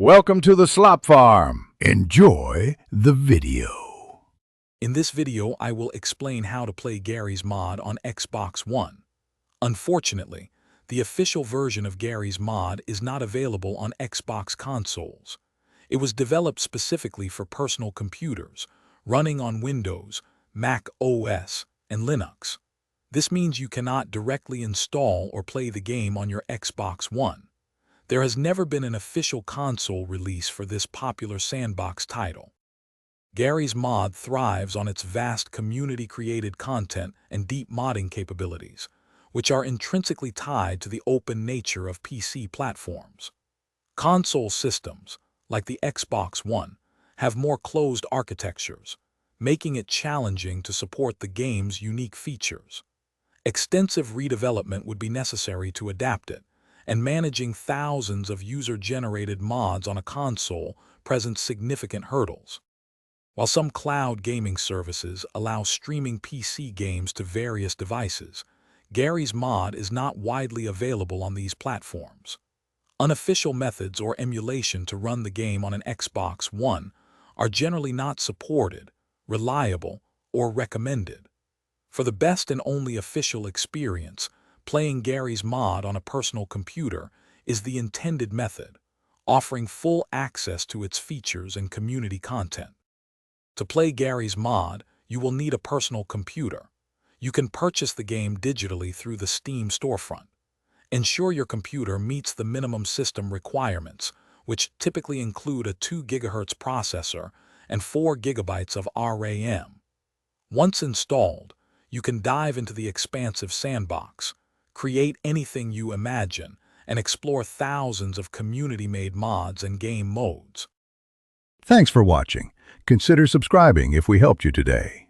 Welcome to the Slop Farm. Enjoy the video. In this video, I will explain how to play Garry's mod on Xbox One. Unfortunately, the official version of Garry's mod is not available on Xbox consoles. It was developed specifically for personal computers, running on Windows, Mac OS, and Linux. This means you cannot directly install or play the game on your Xbox One. There has never been an official console release for this popular sandbox title. Garry's mod thrives on its vast community-created content and deep modding capabilities, which are intrinsically tied to the open nature of PC platforms. Console systems, like the Xbox One, have more closed architectures, making it challenging to support the game's unique features. Extensive redevelopment would be necessary to adapt it, and managing thousands of user-generated mods on a console presents significant hurdles. While some cloud gaming services allow streaming PC games to various devices, Garry's mod is not widely available on these platforms. Unofficial methods or emulation to run the game on an Xbox One are generally not supported, reliable, or recommended. For the best and only official experience, playing Garry's mod on a personal computer is the intended method, offering full access to its features and community content. To play Garry's mod, you will need a personal computer. You can purchase the game digitally through the Steam storefront. Ensure your computer meets the minimum system requirements, which typically include a 2 GHz processor and 4 GB of RAM. Once installed, you can dive into the expansive sandbox, create anything you imagine, and explore thousands of community-made mods and game modes. Thanks for watching. Consider subscribing if we helped you today.